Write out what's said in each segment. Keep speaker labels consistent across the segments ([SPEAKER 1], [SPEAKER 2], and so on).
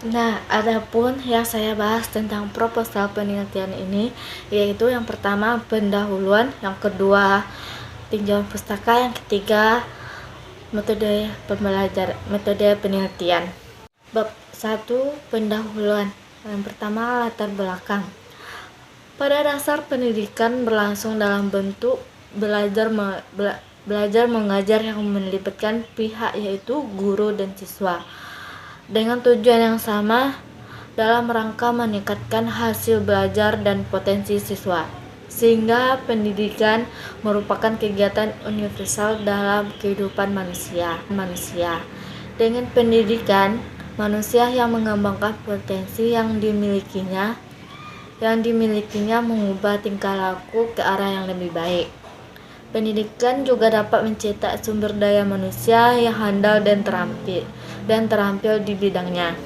[SPEAKER 1] Nah, adapun yang saya bahas tentang proposal penelitian ini, yaitu yang pertama pendahuluan, yang kedua tinjauan pustaka, yang ketiga metode penelitian. Bab 1. Pendahuluan. Yang pertama, latar belakang. Pada dasar pendidikan berlangsung dalam bentuk belajar mengajar yang melibatkan pihak yaitu guru dan siswa dengan tujuan yang sama dalam rangka meningkatkan hasil belajar dan potensi siswa, sehingga pendidikan merupakan kegiatan universal dalam kehidupan manusia. Dengan pendidikan, manusia yang mengembangkan potensi yang dimilikinya mengubah tingkah laku ke arah yang lebih baik. Pendidikan juga dapat mencetak sumber daya manusia yang handal dan terampil di bidangnya.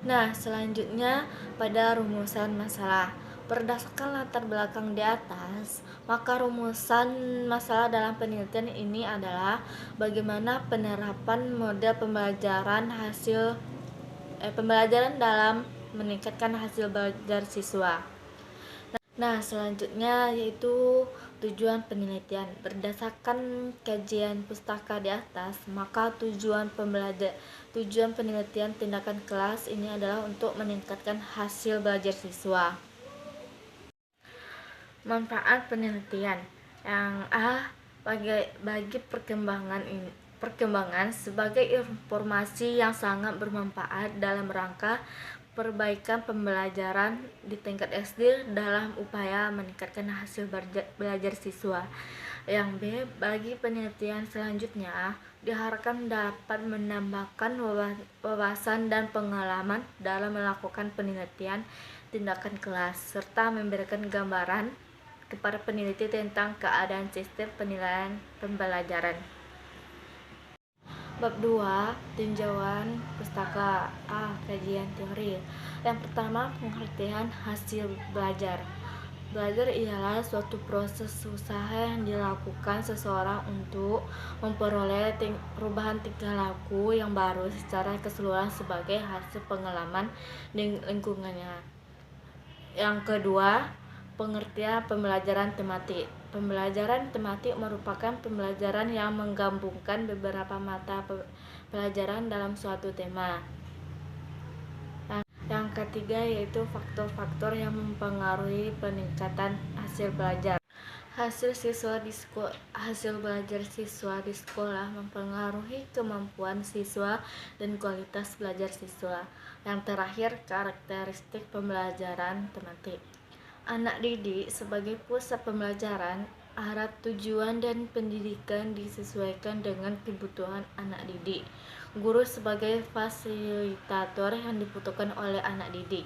[SPEAKER 1] Nah, selanjutnya pada rumusan masalah. Berdasarkan latar belakang di atas, maka rumusan masalah dalam penelitian ini adalah bagaimana penerapan model pembelajaran dalam meningkatkan hasil belajar siswa. Nah, selanjutnya yaitu tujuan penelitian. Berdasarkan kajian pustaka di atas, maka tujuan penelitian tindakan kelas ini adalah untuk meningkatkan hasil belajar siswa. Manfaat penelitian. Yang A, bagi perkembangan sebagai informasi yang sangat bermanfaat dalam rangka perbaikan pembelajaran di tingkat SD dalam upaya meningkatkan hasil belajar siswa. Yang B, bagi penelitian selanjutnya diharapkan dapat menambahkan wawasan dan pengalaman dalam melakukan penelitian tindakan kelas serta memberikan gambaran kepada peneliti tentang keadaan sistem penilaian pembelajaran. Bab 2. Tinjauan pustaka. A. Kajian teori. Yang pertama, pengertian hasil belajar. Belajar ialah suatu proses usaha yang dilakukan seseorang untuk memperoleh perubahan tingkah laku yang baru secara keseluruhan sebagai hasil pengalaman di lingkungannya. Yang kedua, pengertian pembelajaran tematik. Pembelajaran tematik merupakan pembelajaran yang menggabungkan beberapa mata pelajaran dalam suatu tema. Yang ketiga yaitu faktor-faktor yang mempengaruhi peningkatan hasil belajar. Hasil belajar siswa di sekolah mempengaruhi kemampuan siswa dan kualitas belajar siswa. Yang terakhir, karakteristik pembelajaran tematik. Anak didik sebagai pusat pembelajaran, arah tujuan dan pendidikan disesuaikan dengan kebutuhan anak didik. Guru sebagai fasilitator yang dibutuhkan oleh anak didik.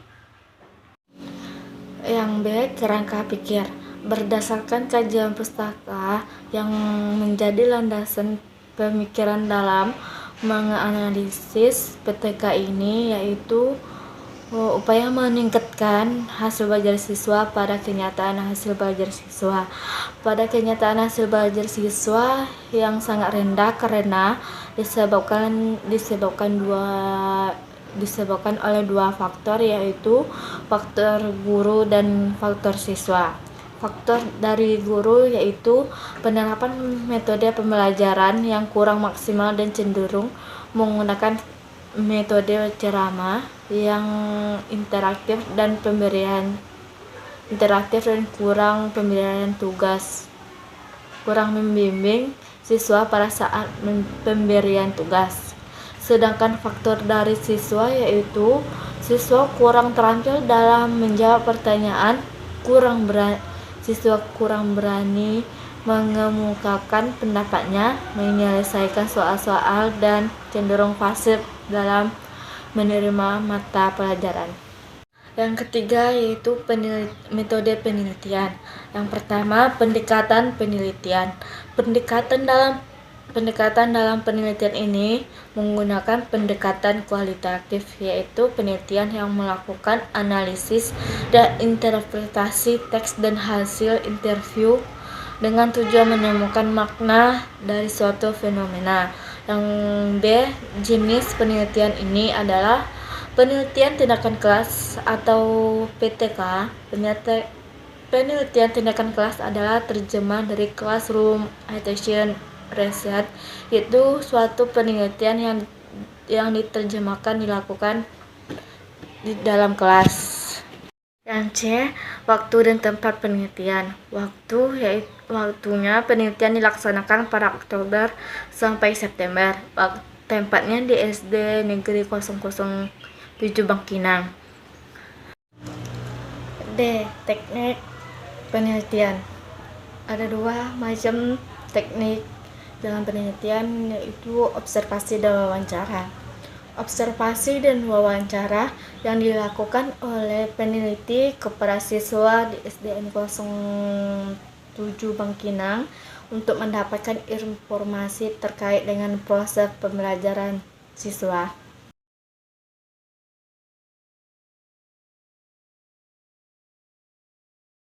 [SPEAKER 1] Yang B, kerangka pikir. Berdasarkan kajian pustaka yang menjadi landasan pemikiran dalam menganalisis PTK ini yaitu upaya meningkatkan hasil belajar siswa pada kenyataan hasil belajar siswa. Pada kenyataan hasil belajar siswa yang sangat rendah karena disebabkan oleh dua faktor yaitu faktor guru dan faktor siswa. Faktor dari guru yaitu penerapan metode pembelajaran yang kurang maksimal dan cenderung menggunakan metode ceramah yang interaktif dan kurang pemberian tugas, kurang membimbing siswa pada saat pemberian tugas. Sedangkan faktor dari siswa yaitu siswa kurang terampil dalam menjawab pertanyaan, siswa kurang berani mengemukakan pendapatnya, menyelesaikan soal-soal, dan cenderung pasif dalam menerima mata pelajaran. Yang ketiga yaitu metode penelitian. Yang pertama, pendekatan penelitian. Pendekatan dalam penelitian ini menggunakan pendekatan kualitatif, yaitu penelitian yang melakukan analisis dan interpretasi teks dan hasil interview dengan tujuan menemukan makna dari suatu fenomena. Yang B, jenis penelitian ini adalah penelitian tindakan kelas atau PTK. Penelitian tindakan kelas adalah terjemahan dari Classroom Attention Research, yaitu suatu penelitian yang diterjemahkan dilakukan di dalam kelas. Yang C, waktu dan tempat penelitian. Waktunya penelitian dilaksanakan pada Oktober sampai September. Tempatnya di SD Negeri 007 Bangkinang. D, teknik penelitian. Ada dua macam teknik dalam penelitian, yaitu observasi dan wawancara. Observasi dan wawancara yang dilakukan oleh peneliti kepada siswa di SDN 07 Bangkinang untuk mendapatkan informasi terkait dengan proses pembelajaran siswa.